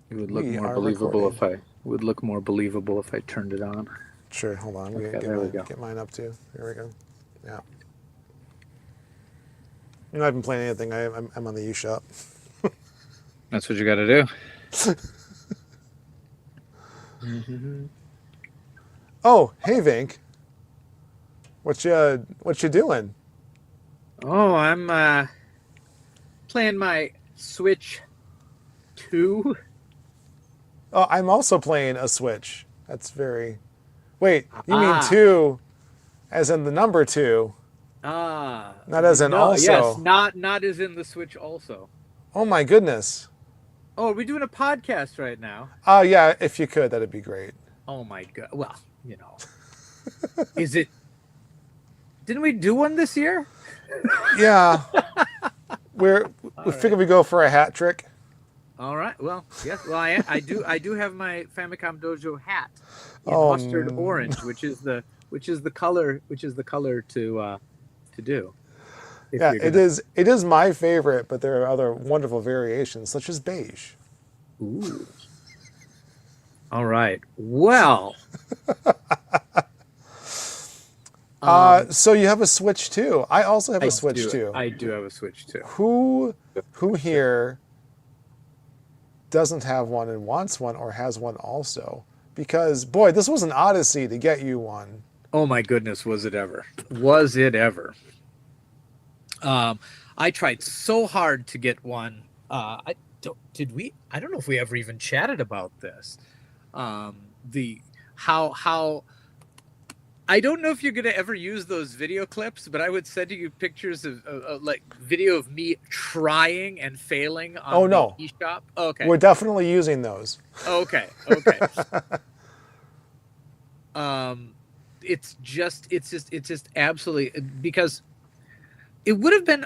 It would look We more are believable recording. if I would look more believable if I turned it on. Sure, hold on. I'm gonna Okay, there we go. get mine up too. Here we go. Yeah. I haven't played anything. I'm on the eShop. That's what you got to do. Oh, hey Vink. What you doing? Oh, I'm playing my Switch 2. Oh, I'm also playing a Switch. That's very. Wait, you mean Ah, two, as in the number two, not as in no, yes, also. not as in the Switch also. Oh my goodness. Oh, are we doing a podcast right now? Yeah, if you could, that'd be great. Oh my God. Well, is it? Didn't we do one this year? Yeah, we All right. figured we go for a hat trick. All right. Well, yes. Well, I do have my Famicom Dojo hat in Oh, mustard orange, which is the color to do if yeah, you're it gonna. is. It is my favorite, but there are other wonderful variations, such as beige. Ooh. All right. Well, So you have a Switch too. I also have I a Switch do. too. I do have a Switch too. Who here doesn't have one and wants one or has one also? Because boy, this was an odyssey to get you one. Oh my goodness, was it ever? Was it ever? Um, I tried so hard to get one. I don't, did we? I don't know if we ever even chatted about this. The how I don't know if you're gonna ever use those video clips, but I would send you pictures of like video of me trying and failing Oh on the no, eShop. Okay, we're definitely using those. okay. Um, it's just absolutely because it would have been.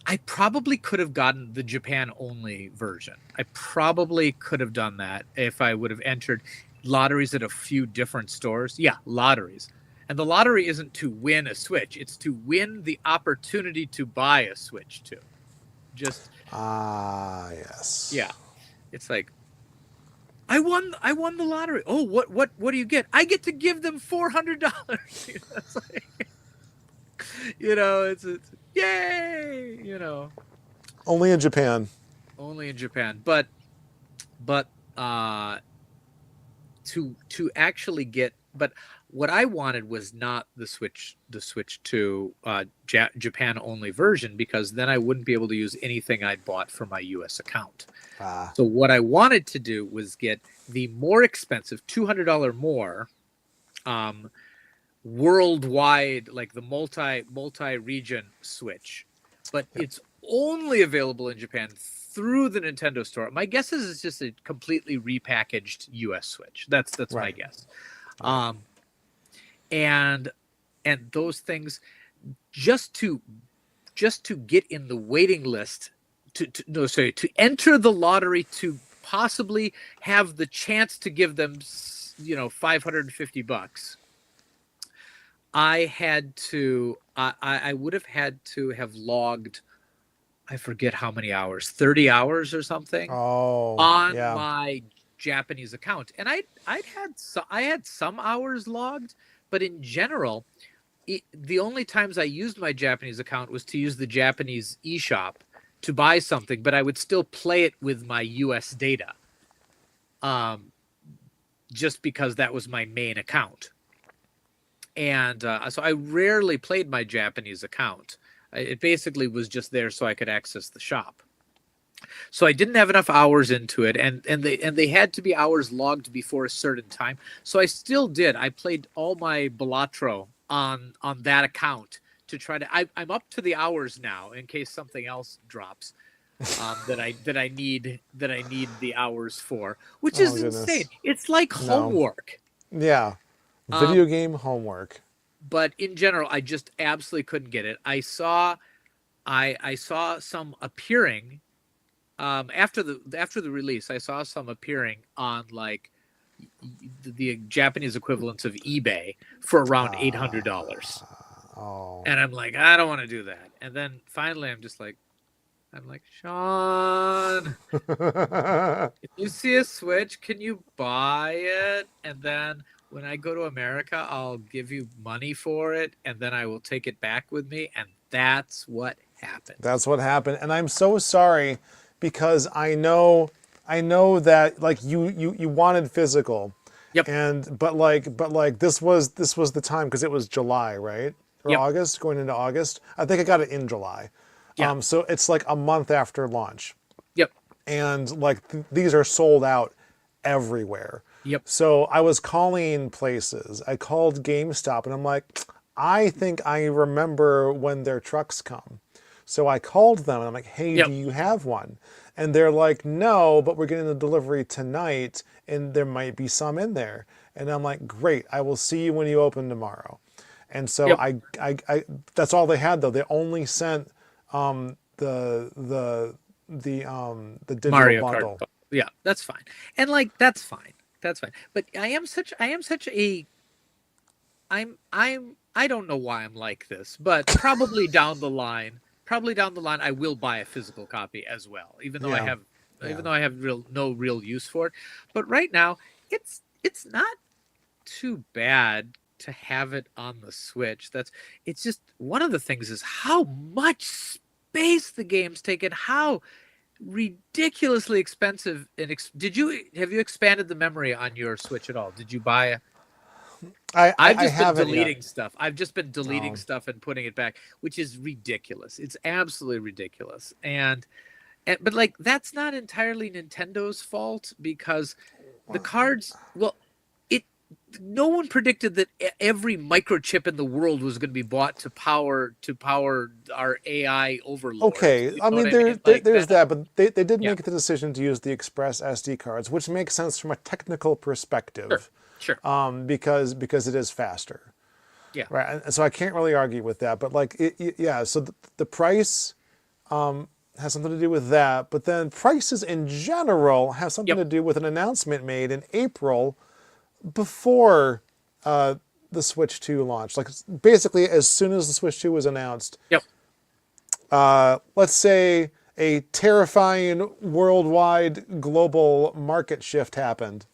I probably could have gotten the Japan only version. I probably could have done that if I would have entered lotteries at a few different stores. Yeah, lotteries. And the lottery isn't to win a Switch, it's to win the opportunity to buy a Switch too. Just Ah, yes. yeah. It's like I won the lottery. Oh, what do you get? I get to give them $400. It's like, it's yay, Only in Japan. only in Japan. But to actually get but what I wanted was not the Switch 2 Japan only version because then I wouldn't be able to use anything I'd bought for my US account. Ah, So what I wanted to do was get the more expensive $200 more um, worldwide, like the multi region Switch, but yep. it's only available in Japan through the Nintendo Store. My guess is it's just a completely repackaged US Switch. That's my Right. guess. Right. Um, and and those things just to get in the waiting list to enter the lottery to possibly have the chance to give them $550. I would have had to have logged, I forget how many hours, 30 hours or something Oh, on yeah. my Japanese account. And I had some hours logged, but in general, the only times I used my Japanese account was to use the Japanese eShop to buy something, but I would still play it with my US data. Um, just because that was my main account. And so I rarely played my Japanese account. It basically was just there so I could access the shop. So I didn't have enough hours into it, and they had to be hours logged before a certain time. So I still did. I played all my Balatro on that account to try to. I'm up to the hours now in case something else drops that I need the hours for, which Oh is insane. goodness. It's like No. homework. Yeah. Um, Video game homework. but in general, I just absolutely couldn't get it. I saw some appearing after the release. I saw some appearing on like the Japanese equivalents of eBay for around $800, Oh. and I'm like, I don't want to do that. And then finally, I'm just like, I'm like, Sean, if you see a Switch, can you buy it? And then when I go to America, I'll give you money for it, and then I will take it back with me. And that's what happened. That's what happened, and I'm so sorry because I know that like you wanted physical, Yep. and but like this was the time because it was July, right? Or Yep. August, going into August. I think I got it in July. Yeah. So it's like a month after launch, Yep. and like these are sold out everywhere. Yep. So I was calling places. I called GameStop, and I'm like, I think I remember when their trucks come. So I called them, and I'm like, hey, do Yep. you have one? And they're like, no, but we're getting the delivery tonight, and there might be some in there. And I'm like, great, I will see you when you open tomorrow. And so Yep. I that's all they had though. They only sent the digital Mario Kart. bundle. Yeah, that's fine. And like that's fine. That's fine. But I am such a I don't know why I'm like this, but probably down the line I will buy a physical copy as well, Yeah, even yeah. though I have no real use for it. But right now it's not too bad to have it on the Switch. It's just one of the things is how much space the game's taken, how ridiculously expensive and have you expanded the memory on your Switch at all? Did you buy a I've I just been haven't yet. deleting stuff. I've just been deleting Um, stuff and putting it back, which is ridiculous. It's absolutely ridiculous. And but like that's not entirely Nintendo's fault because the cards, well, it no one predicted that every microchip in the world was going to be bought to power our AI overlords. okay, You I know what mean I mean? Like there's that. that, but they did Yeah. make the decision to use the Express SD cards, which makes sense from a technical Sure. perspective, Sure. because it is faster, Yeah. right? And so I can't really argue with that. But like, yeah, so the price has something to do with that, but then prices in general have something Yep. to do with an announcement made in April before the Switch 2 launched. Like basically, as soon as the Switch 2 was announced, Yep. let's say a terrifying worldwide global market shift happened.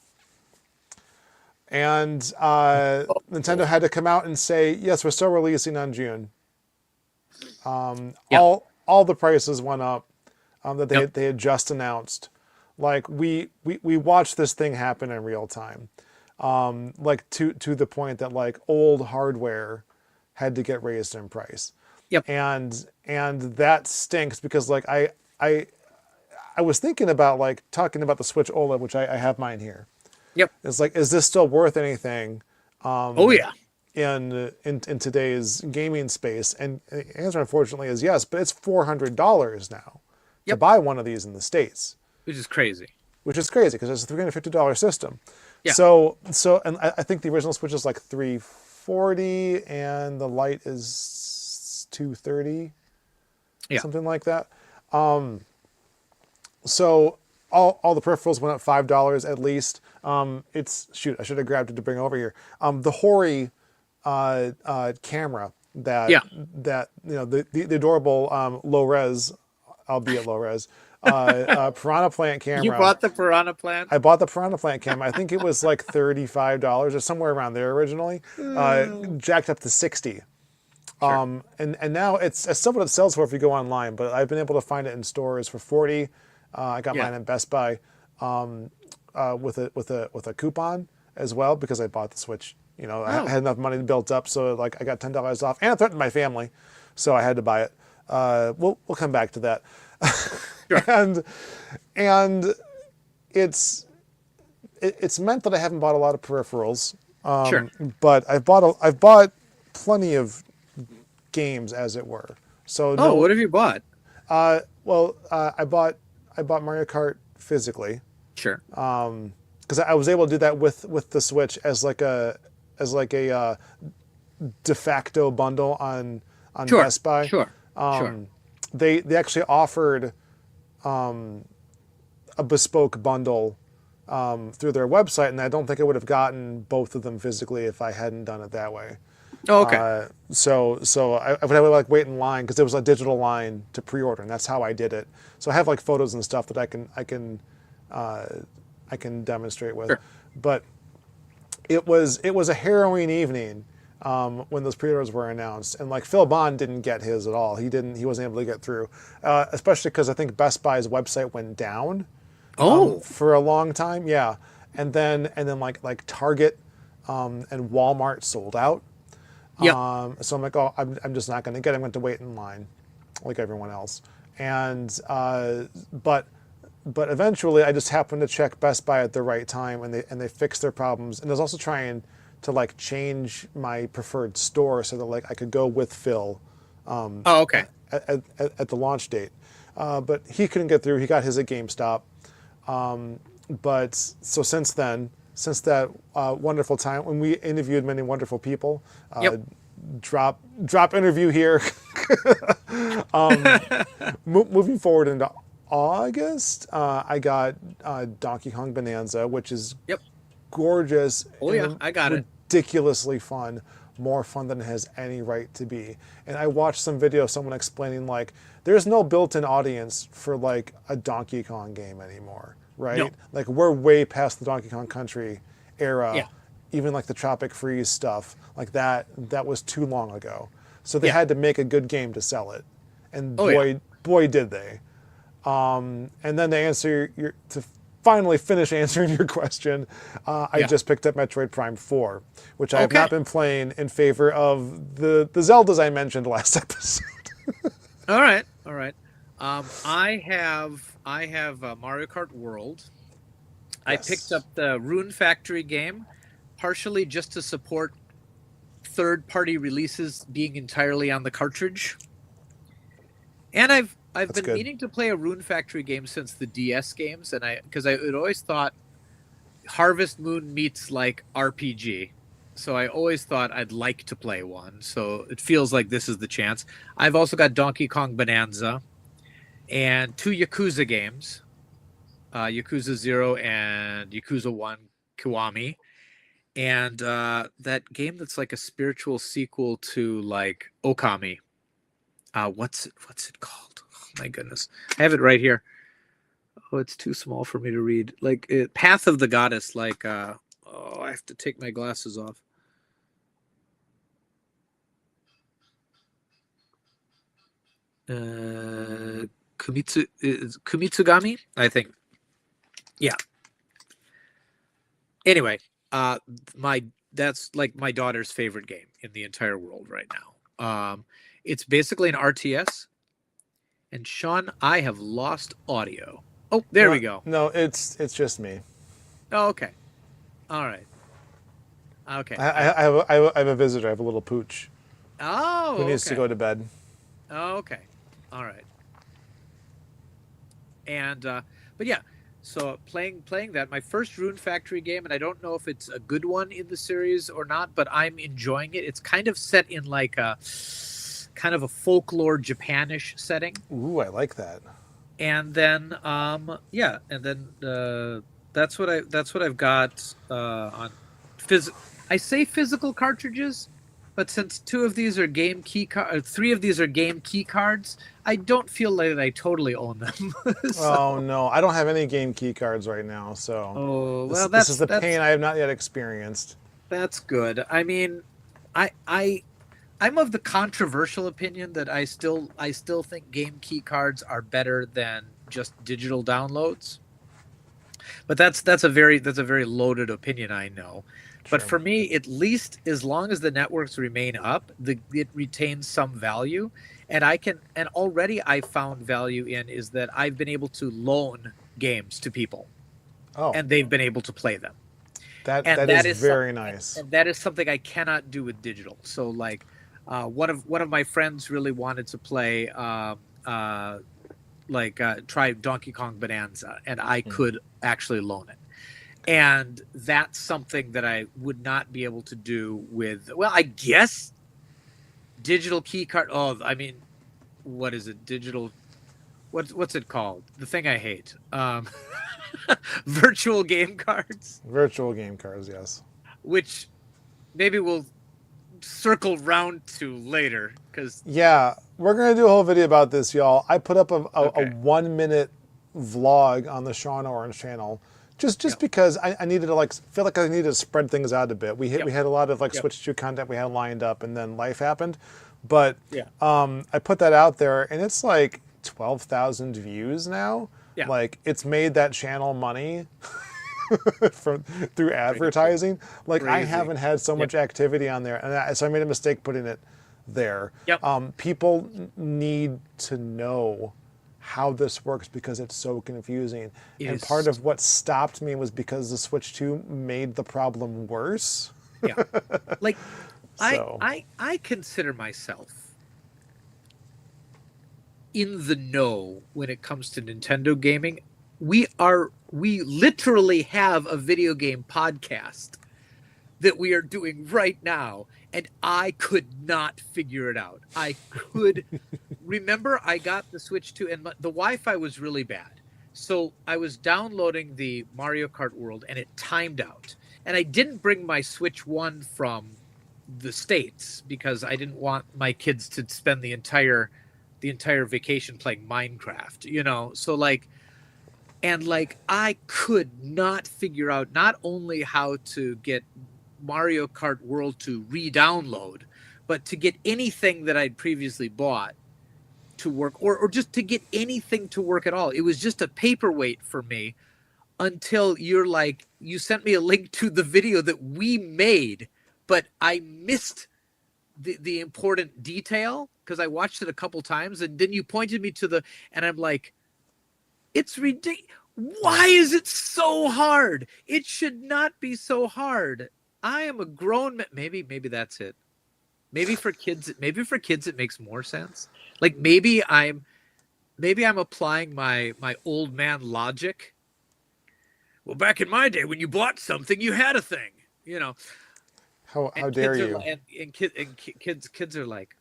And Nintendo had to come out and say, yes, we're still releasing on June. Yep. All the prices went up that Yep. they had just announced. Like we watched this thing happen in real time. Like to the point that like old hardware had to get raised in price. Yep. And that stinks because like I was thinking about like talking about the Switch OLED, which I have mine here. Yep. It's like, is this still worth anything Oh yeah. in today's gaming space? And the answer, unfortunately, is yes. But it's $400 now to Yep. buy one of these in the States, Which is crazy. which is crazy because it's a $350 system. Yeah. And I think the original Switch is like 340, and the Lite is 230, Yeah. something like that. So all the peripherals went up $5 at least. It's shoot, I should have grabbed it to bring over here. The Hori camera that Yeah. the adorable low res, albeit low res, Piranha Plant camera. You bought the Piranha Plant? I bought the Piranha Plant camera. I think it was like $35 or somewhere around there originally. Jacked up to 60. Sure. And now it's still what it sells for if you go online, but I've been able to find it in stores for 40. I got Yeah. mine in Best Buy with a coupon as well because I bought the Switch. You know, I Oh. had enough money built up, so like I got $10 off, and I threatened my family, so I had to buy it. We'll come back to that. Sure. And it's meant that I haven't bought a lot of peripherals, Sure. but I've bought plenty of games, as it were. So Oh, no, what have you bought? I bought Mario Kart physically Sure. because I was able to do that with the Switch as like a de facto bundle on Sure. Best Buy. Sure. Sure. They actually offered a bespoke bundle through their website, and I don't think I would have gotten both of them physically if I hadn't done it that way. Oh, okay. So I would have to like wait in line because there was a digital line to pre-order, and that's how I did it. So I have like photos and stuff that I can demonstrate with. Sure. But it was a harrowing evening when those pre-orders were announced, and like Phil Bond didn't get his at all. He wasn't able to get through, especially because I think Best Buy's website went down Oh, for a long time. Yeah, and then like Target and Walmart sold out. yep. So I'm like, oh, I'm just not going to get it. I'm going to wait in line like everyone else. And but eventually I just happened to check Best Buy at the right time, and they fixed their problems. And I was also trying to like change my preferred store so that like I could go with Phil Oh, okay. at the launch date. But he couldn't get through. He got his at GameStop. But so since then, since that wonderful time when we interviewed many wonderful people, Yep. drop interview here. Moving forward into August, I got Donkey Kong Bonanza, which is Yep. gorgeous Oh yeah, and I got it. ridiculously fun, more fun than it has any right to be. And I watched some video of someone explaining like there's no built-in audience for like a Donkey Kong game anymore, right? No. Like we're way past the Donkey Kong Country era. Yeah. Even like the Tropic Freeze stuff, like that was too long ago. So they Yeah. had to make a good game to sell it. And Oh yeah. boy did they. And then to answer to finally finish answering your question, I Yeah. just picked up Metroid Prime 4, which I have Okay. not been playing in favor of the Zeldas I mentioned last episode. All right. All right. I have Mario Kart World. I picked Yes. up the Rune Factory game, partially just to support third-party releases being entirely on the cartridge. And I've That's been good. meaning to play a Rune Factory game since the DS games, and because I had always thought Harvest Moon meets like RPG. So I always thought I'd like to play one. So it feels like this is the chance. I've also got Donkey Kong Bonanza and two Yakuza games, Yakuza 0 and Yakuza 1 Kiwami. And that game that's like a spiritual sequel to like Okami. What's it called? Oh my goodness. I have it right here. Oh, it's too small for me to read. Like Path of the Goddess, like oh, I have to take my glasses off. Kumitsugami, I think. Yeah. Anyway, my that's like my daughter's favorite game in the entire world right now. It's basically an RTS. And Sean, I have lost audio. Oh, there we go. No, it's just me. Oh, okay. All right. Okay. I have a visitor. I have a little pooch Oh, who needs to okay. go to bed. Oh, okay. All right. And but yeah, so playing that my first Rune Factory game, and I don't know if it's a good one in the series or not, but I'm enjoying it. It's kind of set in like a kind of a folklore Japanish setting, Ooh, I like that. and then yeah, and then that's what I've got on phys. I say physical cartridges, but since two of these are game key three of these are game key cards, I don't feel like I totally own them. Oh no, I don't have any game key cards right now, so Oh well, this is the pain I have not yet experienced. that's good. I mean, I'm of the controversial opinion that I still think game key cards are better than just digital downloads. But that's a very loaded opinion, I know. But Sure. for me, at least as long as the networks remain up, it retains some value. And already I found value in is that I've been able to loan games to people, Oh, and they've been able to play them. that And that is very nice. and that is something I cannot do with digital. So like, one of my friends really wanted to play try Donkey Kong Bonanza, and I could actually loan it. And that's something that I would not be able to do with, well, I guess digital key card. Oh, I mean, what is it? Digital. What's it called? The thing I hate. Virtual game cards, Virtual game cards, yes. which maybe we'll circle round to later because Yeah, we're gonna do a whole video about this, y'all. I put up a okay. 1 minute vlog on the Sean Orange channel, just Yep. because I needed to like feel like I needed to spread things out a bit. We Yep. had a lot of like Yep. Switch 2 content we had lined up, and then life happened. But Yeah. I put that out there, and it's like 12,000 views now. Yeah. Like it's made that channel money from through Crazy. advertising. Like I Crazy. haven't had so much activity on there, and so I made a mistake putting it there. Yep. People need to know how this works because it's so confusing. It And is. part of what stopped me was because the Switch 2 made the problem worse. Yeah. Like So. I consider myself in the know when it comes to Nintendo gaming. We literally have a video game podcast that we are doing right now, and I could not figure it out. I could remember I got the Switch 2 and the Wi-Fi was really bad. So I was downloading the Mario Kart World and it timed out. And I didn't bring my Switch 1 from the States because I didn't want my kids to spend the entire vacation playing Minecraft, you know. So like I could not figure out not only how to get Mario Kart World to re-download, but to get anything that I'd previously bought to work, or just to get anything to work at all. It was just a paperweight for me until you sent me a link to the video that we made, but I missed the important detail because I watched it a couple times, and then you pointed me to and I'm like, it's ridiculous. Why is it so hard? It should not be so hard. I am a grown man. Maybe that's it. Maybe for kids it makes more sense. Like maybe I'm applying my old man logic. Well, back in my day, when you bought something, you had a thing, you know. How dare you? And kids are like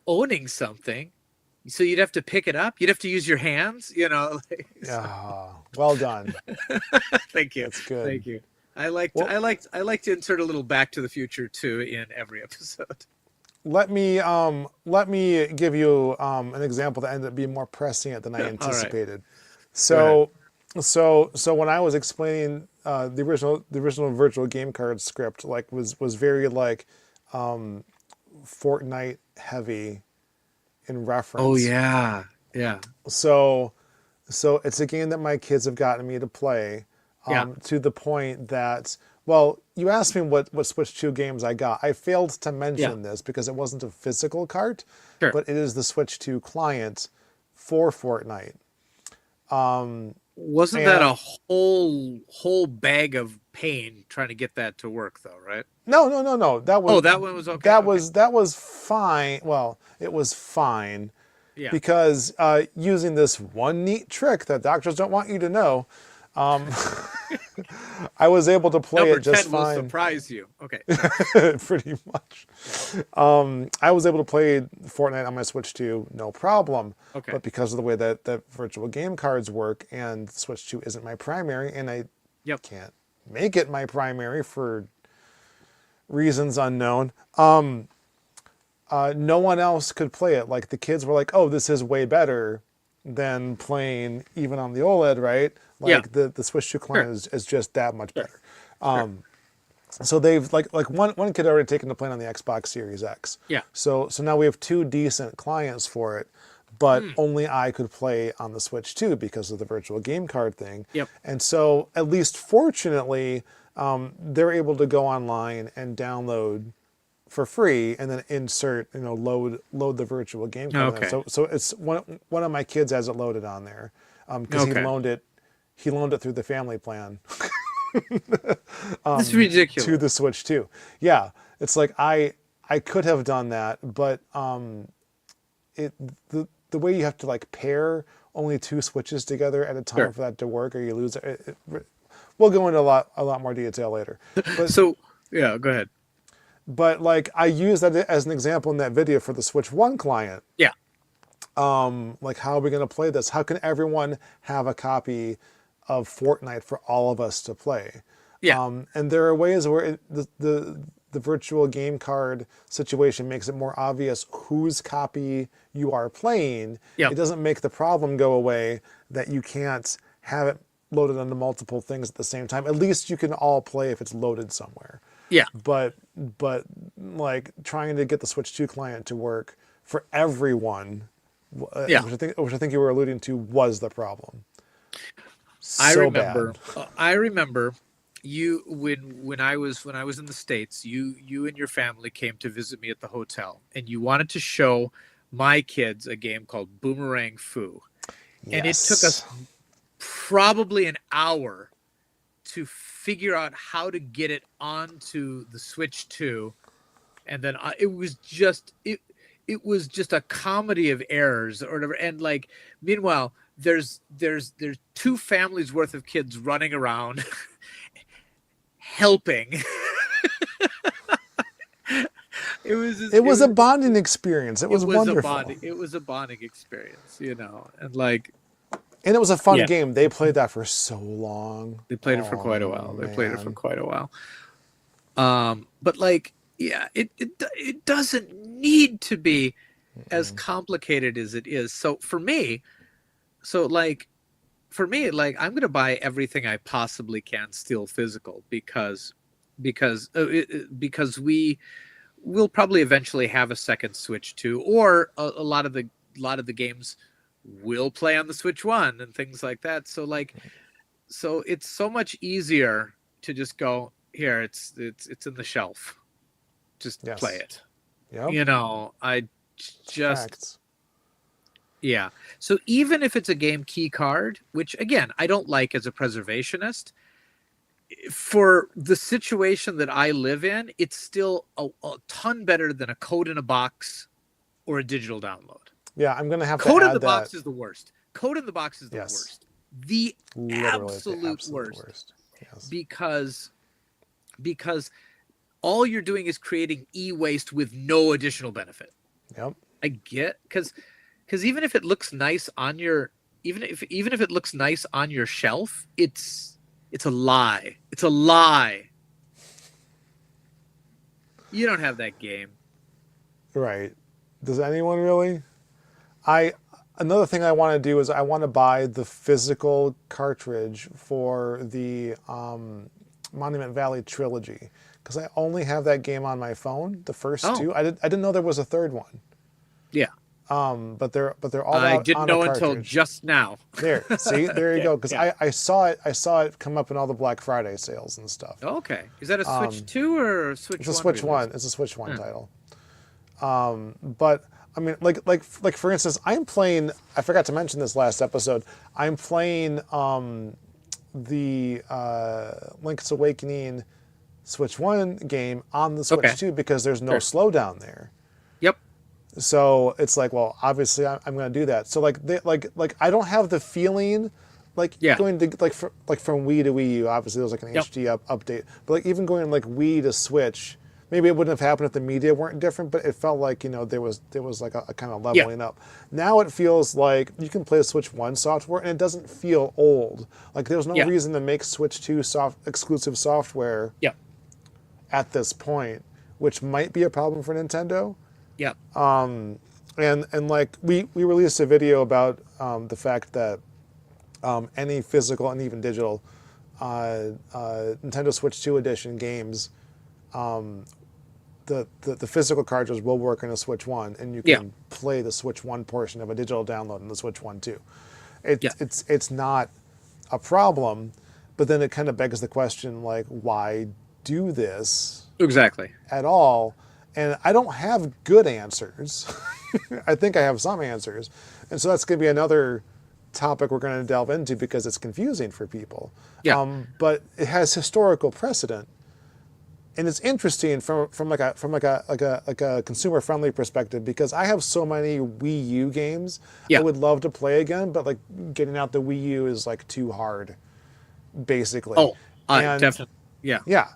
owning something. So you'd have to pick it up. You'd have to use your hands, you know. Well done. Thank you. That's good. Thank you. I like to insert a little Back to the Future too in every episode. Let me give you an example that ended up being more prescient than I anticipated. So when I was explaining the original virtual game card script, like was very like Fortnite heavy in reference. Oh yeah, yeah. So it's a game that my kids have gotten me to play, to the point that, well, you asked me what Switch 2 games I got. I failed to mention this because it wasn't a physical cart, but it is the Switch 2 client for Fortnite. Wasn't that a whole bag of pain trying to get that to work though, right? No. That was that one was okay. That was fine. Well, it was fine. Yeah. Because using this one neat trick that doctors don't want you to know, I was able to play Number it just 10 fine. will surprise you. Okay. Pretty much. I was able to play Fortnite on my Switch 2, no problem. Okay. But because of the way that virtual game cards work, and Switch 2 isn't my primary, and I can't make it my primary for reasons unknown, no one else could play it. Like the kids were like, "Oh, this is way better than playing even on the OLED, right?" Like the Switch 2 client is just that much better. So they've like one kid already taken to playing on the Xbox Series X. Yeah. So now we have two decent clients for it, but only I could play on the Switch 2 because of the virtual game card thing. Yep. And so at least fortunately, they're able to go online and download for free and then insert, load the virtual game card. Okay. So it's one of my kids has it loaded on there because he loaned it through the family plan. It's ridiculous. To the Switch 2. Yeah, it's like I could have done that, but the way you have to like pair only two Switches together at a time for that to work, or you lose it. We'll go into a lot more detail later. But, so yeah, go ahead. But like I use that as an example in that video for the Switch 1 client. Yeah. Like how are we going to play this? How can everyone have a copy of Fortnite for all of us to play? Yeah. And there are ways where the virtual game card situation makes it more obvious whose copy you are playing. Yep. It doesn't make the problem go away that you can't have it loaded onto multiple things at the same time. At least you can all play if it's loaded somewhere. Yeah. But like trying to get the Switch 2 client to work for everyone, Yeah. which I think you were alluding to, was the problem. I So remember. bad. I remember you when I was in the States. You and your family came to visit me at the hotel, and you wanted to show my kids a game called Boomerang Fu, and it took us probably an hour to figure out how to get it onto the Switch 2, and then it was just a comedy of errors or whatever. And like, meanwhile, there's 2 families worth of kids running around helping. It was a bonding experience. It was wonderful. It was a bonding experience, you know, and like. And it was a fun game. They played that for so long. They played it for quite a while. But like, yeah, it doesn't need to be as complicated as it is. So for me, like, I'm going to buy everything I possibly can still physical because we'll probably eventually have a second Switch 2, or a lot of the games will play on the Switch 1 and things like that. So like, so it's so much easier to just go here. It's in the shelf. Just play it. Yep. You know, I just Facts. Yeah. So even if it's a game key card, which again I don't like as a preservationist, for the situation that I live in, it's still a ton better than a code in a box or a digital download. Yeah, I'm gonna have code to in add the that. box is the worst. Code in the box is the worst. The absolute worst. Yes. Because all you're doing is creating e-waste with no additional benefit. Yep. I get, because even if it looks nice on your even if it looks nice on your shelf, it's a lie. It's a lie. You don't have that game. Right. Does anyone really? Another thing I want to do is I want to buy the physical cartridge for the Monument Valley trilogy, because I only have that game on my phone. The first 2. I didn't know there was a third one. Yeah. But they're all out. I didn't on know a until just now. There, see, there you go. Because I saw it come up in all the Black Friday sales and stuff. Okay, is that a Switch 2 or a Switch 1? It's a Switch 1. It's a Switch 1 title. But I mean, like for instance, I'm playing. I forgot to mention this last episode. I'm playing the Link's Awakening Switch 1 game on the Switch 2 because there's no slowdown there. Yep. So it's like, well, obviously I'm going to do that. So like I don't have the feeling like going to like from Wii to Wii U. Obviously there's like an HD update, but like even going like Wii to Switch. Maybe it wouldn't have happened if the media weren't different, but it felt like, you know, there was like a kind of leveling up. Now it feels like you can play Switch 1 software and it doesn't feel old. Like there's no reason to make Switch 2 exclusive software at this point, which might be a problem for Nintendo. Yeah. And like we released a video about the fact that any physical and even digital Nintendo Switch 2 edition games, the physical cartridge will work in a Switch 1, and you can play the Switch 1 portion of a digital download in the Switch 1 too. It's not a problem, but then it kind of begs the question, like, why do this exactly at all? And I don't have good answers. I think I have some answers, and so that's going to be another topic we're going to delve into because it's confusing for people. But it has historical precedent. And it's interesting from a consumer friendly perspective because I have so many Wii U games I would love to play again, but like getting out the Wii U is like too hard, basically. Definitely, yeah.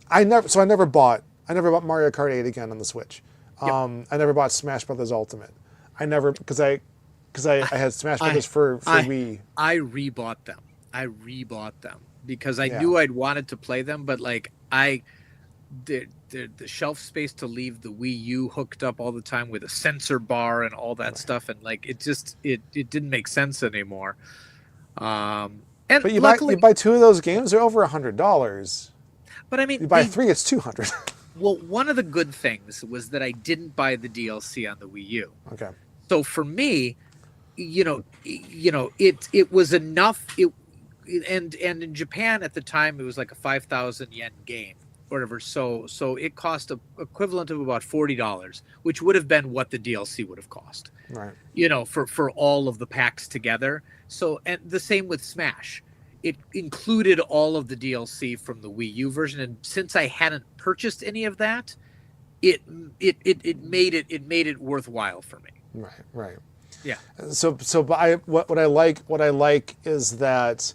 I never bought Mario Kart 8 again on the Switch. I never bought Smash Brothers Ultimate. Because I had Smash Brothers for Wii. I rebought them because I knew I'd wanted to play them, but like the shelf space to leave the Wii U hooked up all the time with a sensor bar and all that stuff, and like it didn't make sense anymore. And But you luckily, buy two of those games, they're over $100. but I mean, You buy three, it's 200. well, one of the good things was that I didn't buy the DLC on the Wii U. Okay. So for me, it was enough. And in Japan at the time, it was like a 5,000 yen game or whatever. So it cost a equivalent of about $40, which would have been what the DLC would have cost. Right. For all of the packs together. So, and the same with Smash. It included all of the DLC from the Wii U version, and since I hadn't purchased any of that, it made it worthwhile for me. Right. Yeah. So what I like is that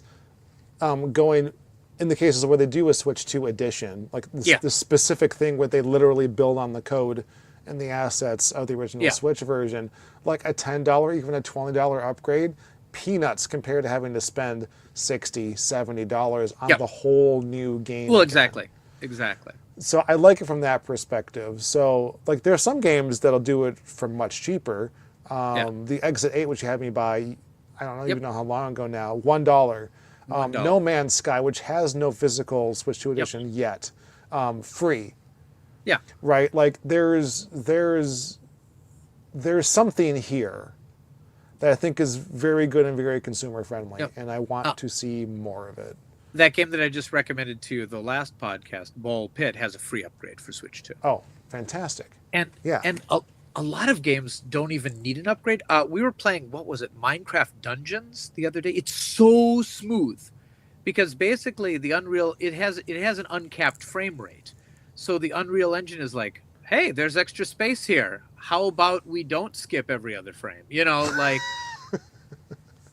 going in the cases where they do a Switch 2 edition, like this specific thing where they literally build on the code and the assets of the original Switch version, like a $10, even a $20 upgrade, peanuts compared to having to spend $60, $70 on the whole new game. Well, again. exactly. So I like it from that perspective. So like there are some games that'll do it for much cheaper. The Exit 8, which you had me buy, I don't even know how long ago now, $1. No Man's Sky, which has no physical Switch 2 edition yet, free. Yeah. Right? Like there's something here that I think is very good and very consumer friendly, and I want to see more of it. That game that I just recommended to you, the last podcast, Ball Pit, has a free upgrade for Switch 2. Oh, fantastic. And a lot of games don't even need an upgrade. We were playing, what was it, Minecraft Dungeons the other day. It's so smooth because basically the Unreal, it has an uncapped frame rate. So the Unreal Engine is like, hey, there's extra space here. How about we don't skip every other frame?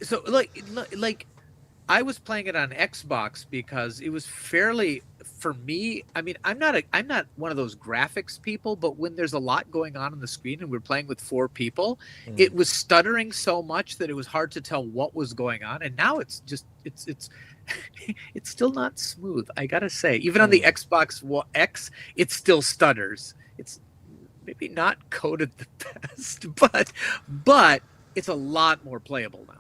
So like I was playing it on Xbox because it was fairly, for me, I mean, I'm not one of those graphics people, but when there's a lot going on the screen and we're playing with 4 people, it was stuttering so much that it was hard to tell what was going on. And now it's it's still not smooth, I gotta say. Even on the Xbox X, it still stutters. It's maybe not coded the best, but it's a lot more playable now.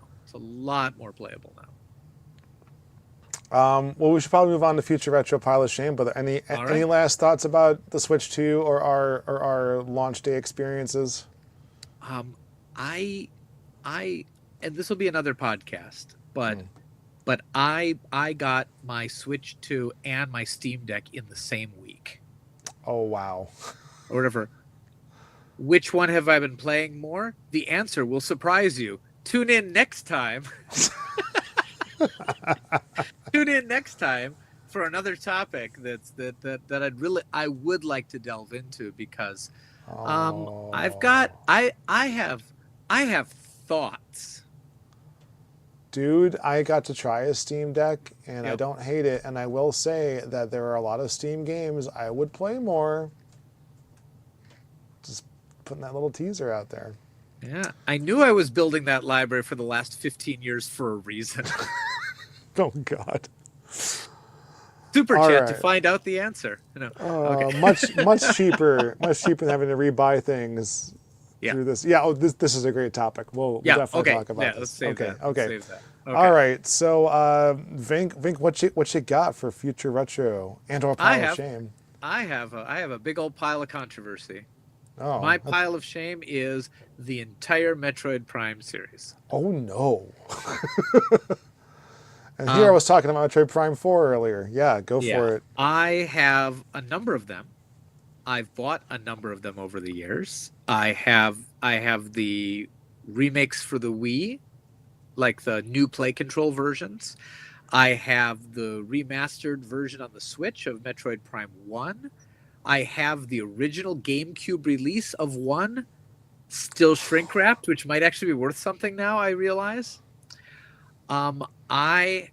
Well, we should probably move on to future retro pile of shame. But any last thoughts about the Switch 2 or our launch day experiences? I and this will be another podcast, but I got my Switch 2 and my Steam Deck in the same week. Oh wow! Or whatever. Which one have I been playing more? The answer will surprise you. Tune in next time. Tune in next time for another topic that I would like to delve into because I have thoughts. Dude, I got to try a Steam Deck and I don't hate it, and I will say that there are a lot of Steam games I would play more. Just putting that little teaser out there. Yeah, I knew I was building that library for the last 15 years for a reason. Oh God. Super chat to find out the answer. Okay. much cheaper than having to rebuy things through this. Yeah, this is a great topic. We'll definitely talk about this. Let's save that. Okay. Save that. Okay. All right. So Vinnk, what you got for future retro and or pile of shame? I have a big old pile of controversy. Oh, my pile of shame is the entire Metroid Prime series. Oh no. And here I was talking about Metroid Prime 4 earlier. Yeah, go for it. I have a number of them. I've bought a number of them over the years. I have the remakes for the Wii, like the new Play Control versions. I have the remastered version on the Switch of Metroid Prime 1. I have the original GameCube release of 1, still shrink wrapped, which might actually be worth something now, I realize. I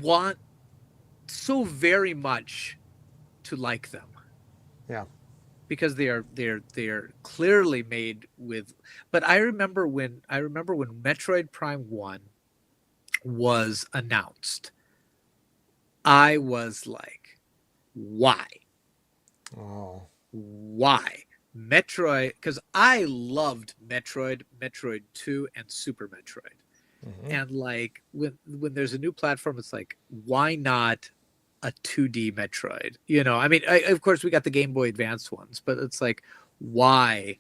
want so very much to like them. Yeah. Because they are clearly made with, but I remember when Metroid Prime 1 was announced, I was like, why? Oh. Why? Metroid, because I loved Metroid, Metroid 2, and Super Metroid. Hmm. And like when there's a new platform, it's like, why not a 2D Metroid? I mean, of course we got the Game Boy Advance ones, but it's like, why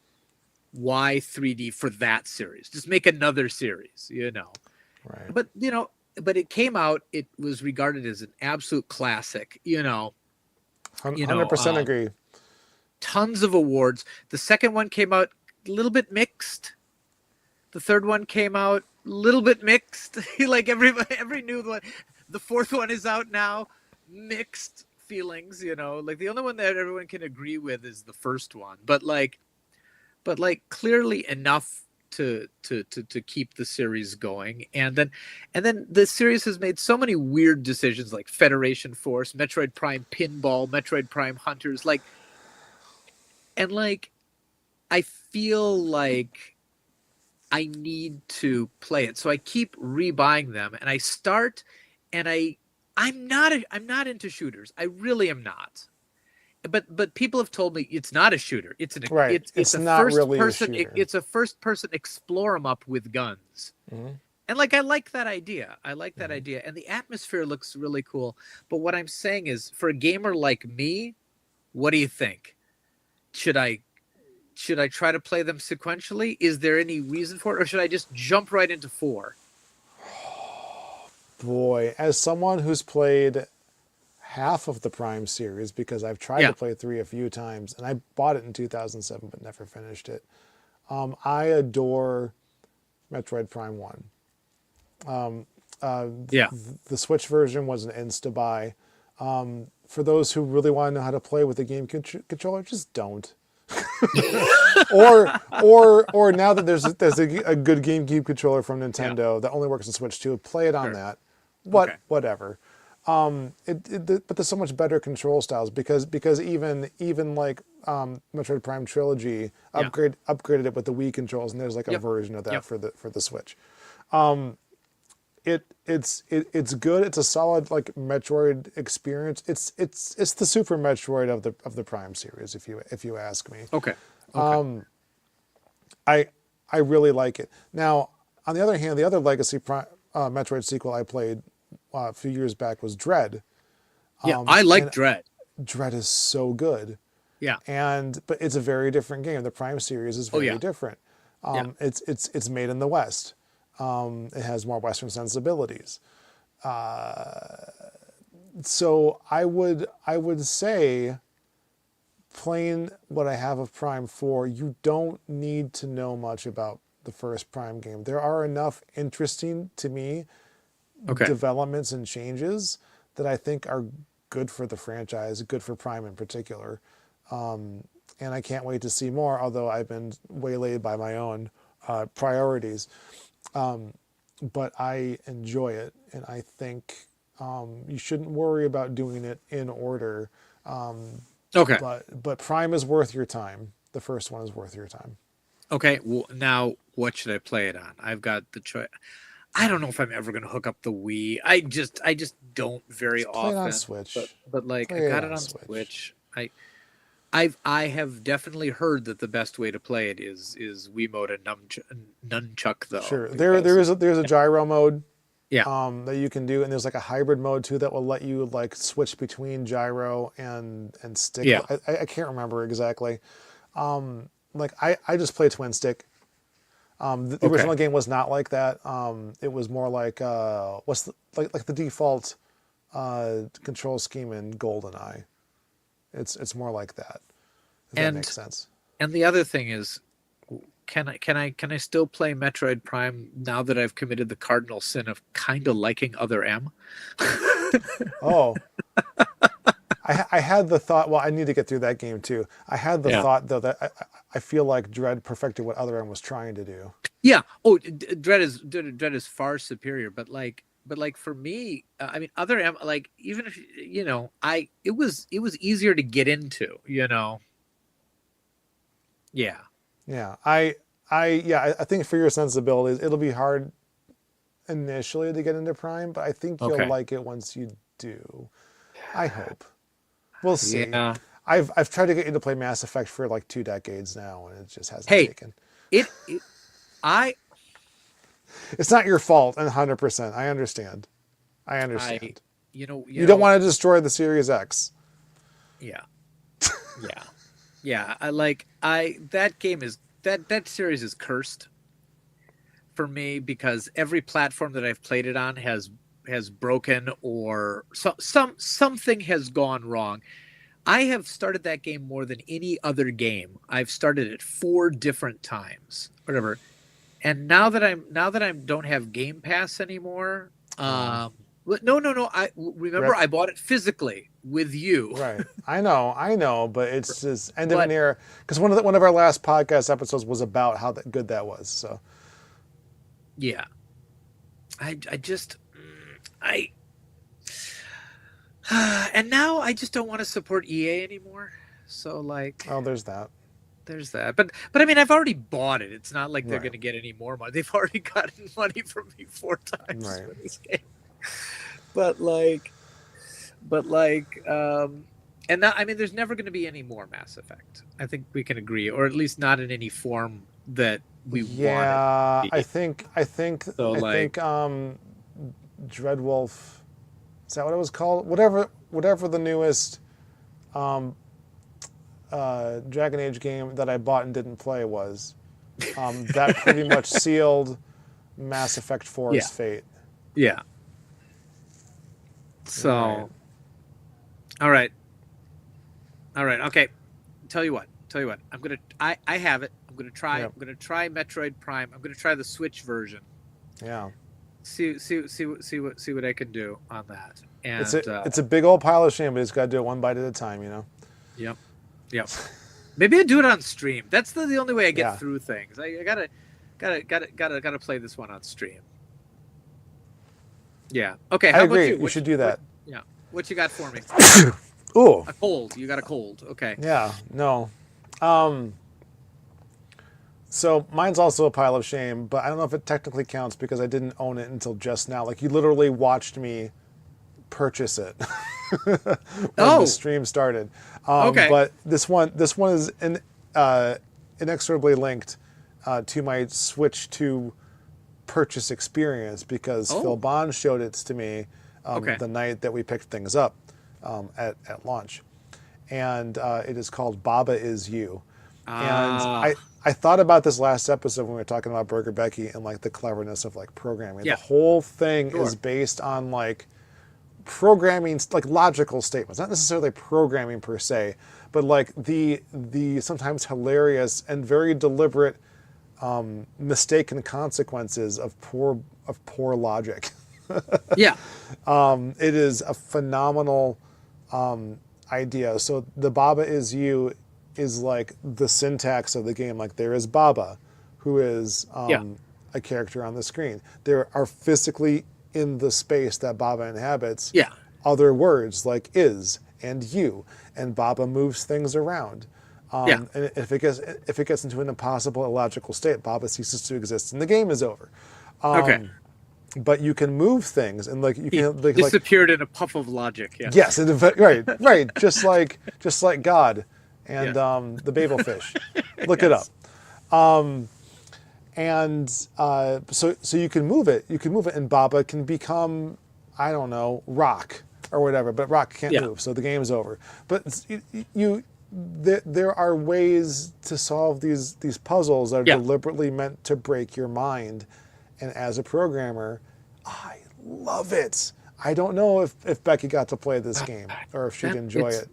why 3D for that series? Just make another series. Right. But it came out, it was regarded as an absolute classic, you know, 100% agree. tons of awards. The second one came out a little bit mixed. The third one came out a little bit mixed. Like every new one. The fourth one is out now. Mixed feelings. Like the only one that everyone can agree with is the first one. But clearly enough to keep the series going. And then the series has made so many weird decisions, like Federation Force, Metroid Prime Pinball, Metroid Prime Hunters, and I feel like I need to play it. So I keep rebuying them, and I start, and I'm not into shooters. I really am not. But people have told me it's not a shooter. Right. It's It's a not first really a person. shooter. It's a first person explore 'em up with guns. Hmm. And like I like that idea. I like that Hmm. idea, and the atmosphere looks really cool. But what I'm saying is, for a gamer like me, what do you think? Should I should I try to play them sequentially? Is there any reason for it, or should I just jump right into four? Boy, as someone who's played half of the Prime series, because I've tried to Yeah, play 3 a few times, and I bought it in 2007 but never finished it. I adore Metroid Prime 1. yeah, The Switch version was an insta buy. For those who really want to know how to play with the game controller, just don't. or now that there's a good GameCube controller from yeah. Nintendo that only works on Switch too, play it on Sure. that. Okay. Whatever. But there's so much better control styles because even like Metroid Prime Trilogy Yeah. upgraded it with the Wii controls, and there's like a Yep. version of that Yep. for the Switch. It's good. It's a solid like Metroid experience. It's the Super Metroid of the Prime series, if you ask me. Okay. Okay. I I really like it. Now, on the other hand, the other Legacy Metroid sequel I played a few years back was Dread, Yeah, I like and Dread. Dread is so good. Yeah. But it's a very different game. The Prime series is Oh very yeah. different. Yeah. It's made in the West. It has more Western sensibilities. So I would say, playing what I have of Prime 4, you don't need to know much about the first Prime game. There are enough interesting to me Okay. developments and changes that I think are good for the franchise, good for Prime in particular. And I can't wait to see more, although I've been waylaid by my own priorities. But I enjoy it, and I think you shouldn't worry about doing it in order. Okay. But Prime is worth your time. The first one is worth your time. Okay. Well, now what should I play it on? I've got the choice. I don't know if I'm ever going to hook up the Wii. I just don't very Just play it on often. But Switch. but like I Play it got it on on Switch. Switch. I have definitely heard that the best way to play it is Wiimote and nunchuck though, Sure, because there's a gyro mode yeah, that you can do, and there's like a hybrid mode too that will let you like switch between gyro and stick. yeah, I can't remember exactly. Like I just play twin stick. The okay, original game was not like that. It was more like like the default control scheme in GoldenEye. It's more like that. If that makes and sense. and the other thing is, can I still play Metroid Prime now that I've committed the cardinal sin of kind of liking Other M? Oh, I had the thought. Well, I need to get through that game too. I had the Yeah. thought though that I feel like Dread perfected what Other M was trying to do. Yeah. Oh, Dread is far superior, but like for me, I mean, Other M, like, even if I it was easier to get into. Yeah. Yeah, I think for your sensibilities, it'll be hard. initially to get into Prime, but I think you'll Okay. like it once you do. I hope. We'll see. Yeah. I've tried to get you to play Mass Effect for like 2 decades now, and it just hasn't Hey, taken. it I It's not your fault, 100%. I understand. I I understand. you You don't know, want to destroy the Series X. yeah. Yeah. Yeah, I that game is that series is cursed for me because every platform that I've played it on has broken or something has gone wrong. I have started that game more than any other game. I've started it 4 different times, whatever. And now that I don't have Game Pass anymore, Oh, no. I remember rip. I bought it physically with you, Right. I know, but it's just end of an but era. Because one of our last podcast episodes was about how good that was. So yeah, I just I and now I just don't want to support EA anymore. So like oh, there's that. there's that. But I mean I've already bought it. It's not like they're Right. going to get any more money. They've already gotten money from me 4 times Right. for this game. But and that, I mean there's never going to be any more Mass Effect. I think we can agree, or at least not in any form that we want it Yeah, to be. I think So I like think Dreadwolf, is that what it was called? Whatever the newest Dragon Age game that I bought and didn't play was, that pretty much sealed Mass Effect 4's yeah. fate. Yeah. All right. So all right. All right. Okay. Tell you what. I have it. I'm gonna try. Yep. I'm gonna try Metroid Prime. I'm gonna try the Switch version. Yeah. See what I can do on that. And It's a big old pile of shame, but it's got to do it one bite at a time, you know. yep. Yep. Maybe I do it on stream. That's the only way I get Yeah. through things. I gotta play this one on stream. Yeah. Okay. I How agree. about you? You should do that. Yeah. What you got for me? Ooh. A cold. You got a cold. Okay. Yeah. No. So mine's also a pile of shame, but I don't know if it technically counts because I didn't own it until just now. Like you literally watched me purchase it when the stream started. Okay. But this one is inexorably linked to my Switch 2 purchase experience because Phil Bond showed it to me the night that we picked things up at launch, and it is called Baba Is You. And I thought about this last episode when we were talking about Burger Becky and like the cleverness of like programming. Yeah. The whole thing is based on like programming, like logical statements, not necessarily programming per se, but like the sometimes hilarious and very deliberate mistaken consequences of poor logic. Yeah. It is a phenomenal idea. So the Baba Is You is like the syntax of the game. Like there is Baba, who is a character on the screen. There are physically in the space that Baba inhabits other words like is and you, and Baba moves things around. And if it gets into an impossible illogical state, Baba ceases to exist and the game is over. But you can move things and like you can like disappeared in a puff of logic. Yeah. yes, right, just like God and the Babel fish. Look it up. And so you can move it. You can move it, and Baba can become, I don't know, Rock or whatever. But Rock can't move, so the game's over. But there are ways to solve these puzzles that are deliberately meant to break your mind. And as a programmer, I love it. I don't know if Becky got to play this game or if she'd enjoy it.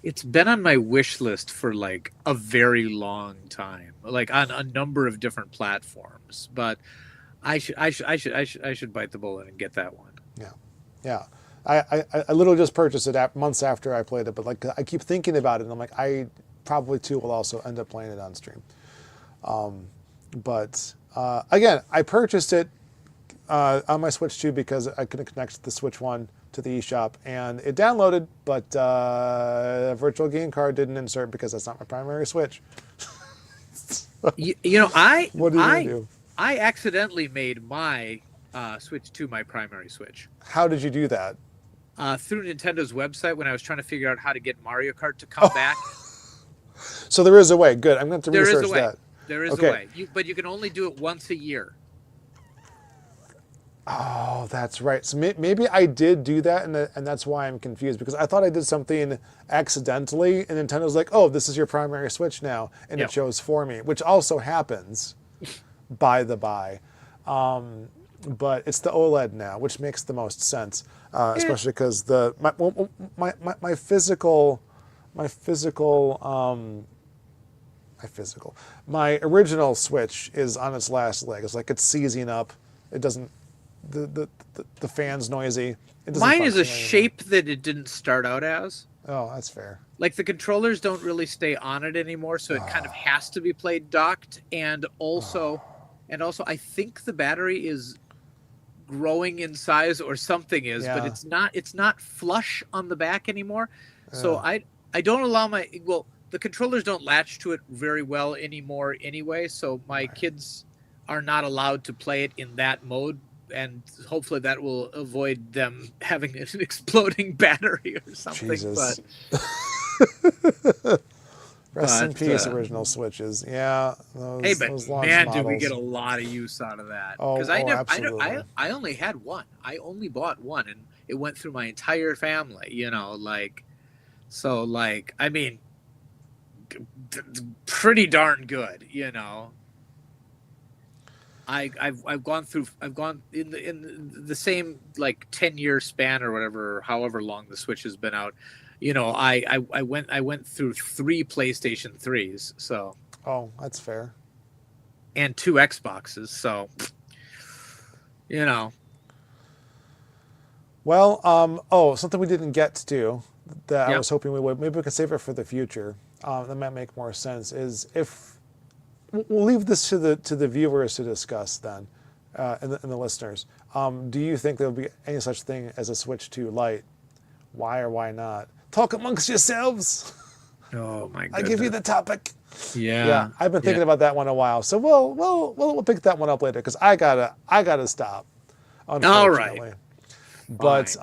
It's been on my wish list for like a very long time, like on a number of different platforms. But I should bite the bullet and get that one. Yeah. I literally just purchased it months after I played it, but like I keep thinking about it, and I'm like, I probably too will also end up playing it on stream. But again, I purchased it on my Switch 2 because I couldn't connect the Switch 1 to the eShop, and it downloaded, but a virtual game card didn't insert because that's not my primary Switch. You know, what do you do? I accidentally made my Switch to my primary Switch. How did you do that? Through Nintendo's website when I was trying to figure out how to get Mario Kart to come back. So there is a way. Good. I'm going to There is research a way. that. There is Okay. a way. But you can only do it once a year. Oh, that's right. So maybe I did do that, and that's why I'm confused, because I thought I did something accidentally, and Nintendo's like, oh, this is your primary Switch now, and Yep. it shows for me, which also happens, by the by. But it's the OLED now, which makes the most sense, especially because my original Switch is on its last leg. It's like it's seizing up. It doesn't. The fan's noisy. It doesn't Mine is a function anymore. shape that it didn't start out as. Oh, that's fair. Like the controllers don't really stay on it anymore, so it kind of has to be played docked. And also I think the battery is growing in size or something is, but Yeah. it's not flush on the back anymore. So I don't allow the controllers don't latch to it very well anymore anyway, so my kids are not allowed to play it in that mode, and hopefully that will avoid them having an exploding battery or something. Jesus. But Rest in but, peace, original Switches. Yeah. hey, but those launch man, models. did we get a lot of use out of that? Oh, absolutely. I only had one. I only bought one, and it went through my entire family. I mean, pretty darn good. I've gone in the same like 10-year span or whatever, however long the Switch has been out. I went through 3 PlayStation 3s, so. Oh, that's fair. And 2 Xboxes, so. Well, something we didn't get to that I Yep. was hoping we would. Maybe we can save it for the future. That might make more sense. Is if we'll leave this to the viewers to discuss then, and the listeners. Do you think there will be any such thing as a Switch 2 Lite? Why or why not? Talk amongst yourselves. Oh my I give you the topic. Yeah. Yeah, I've been thinking about that one a while. So we'll pick that one up later, because I gotta stop. Unfortunately. But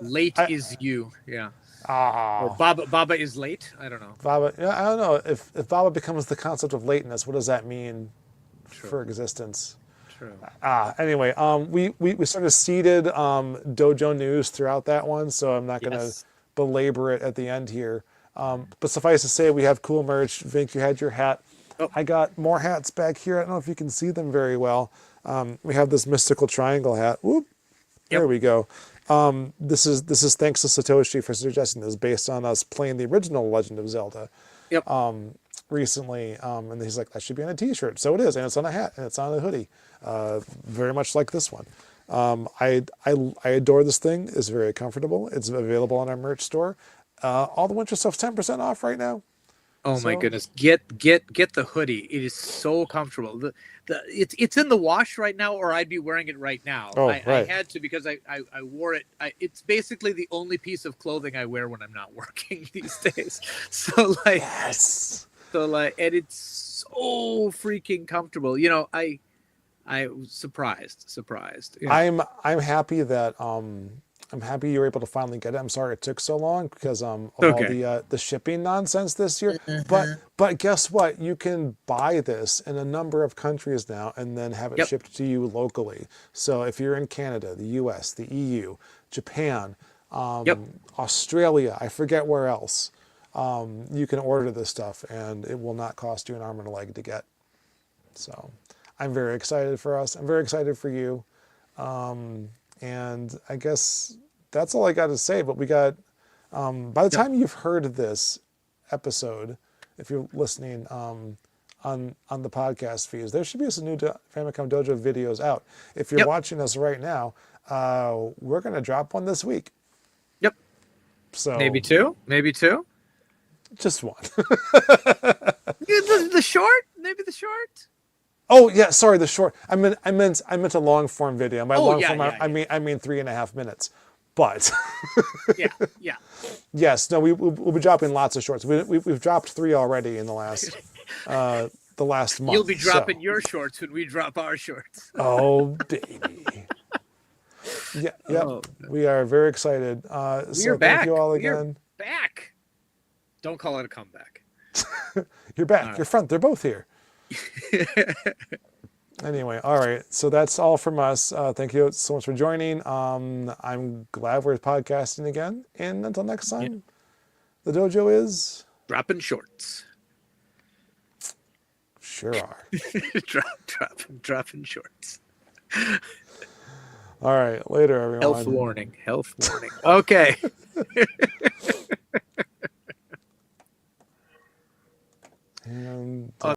late is you. Yeah. Or Baba is late. I don't know. Baba, yeah, I don't know if Baba becomes the concept of lateness. What does that mean True. for existence? True. Anyway, we sort of seeded Dojo news throughout that one, so I'm not going to belabor it at the end here. But suffice to say, we have cool merch. Vinnk, you had your hat. Oh. I got more hats back here. I don't know if you can see them very well. We have this mystical triangle hat. Whoop. There we go. This is thanks to Satoshi for suggesting this, based on us playing the original Legend of Zelda. Yep. Recently, and he's like, that should be on a t-shirt. So it is, and it's on a hat, and it's on a hoodie. Very much like this one. I adore this thing. It's very comfortable. It's available on our merch store. All the winter stuff's 10% off right now. Oh my goodness! Get the hoodie. It is so comfortable. It's in the wash right now, or I'd be wearing it right now. Oh, I right. had to, because I wore it. It's basically the only piece of clothing I wear when I'm not working these days. So Yes. and it's so freaking comfortable. I was surprised. Yeah. I'm happy that I'm happy you were able to finally get it. I'm sorry it took so long because of all the shipping nonsense this year. But guess what? You can buy this in a number of countries now and then have it shipped to you locally. So if you're in Canada, the US, the EU, Japan, Australia, I forget where else, you can order this stuff and it will not cost you an arm and a leg to get. So I'm very excited for us. I'm very excited for you. And I guess that's all I got to say. But we got, by the time you've heard this episode, if you're listening on the podcast feeds, there should be some new Famicom Dojo videos out. If you're watching us right now, we're going to drop one this week. Yep. So maybe two. Just one. The short? Maybe the short? Oh yeah, sorry, the short. I meant a long form video. By long form, yeah. I mean 3.5 minutes. But yeah. Yes, no, we'll be dropping lots of shorts. We've dropped 3 already in the last the last month. You'll be dropping so. your shorts when we drop our shorts. Oh, baby. Yeah, yep. Oh, We are very excited. we So are back. thank you all We are again. back. Don't call it a comeback. You're back. All You're front. They're both here. Anyway, all right. So that's all from us. Thank you so much for joining. I'm glad we're podcasting again. And until next time, the dojo is Dropping shorts. sure are. dropping shorts. All right. Later, everyone. Health warning. Health warning. Okay. And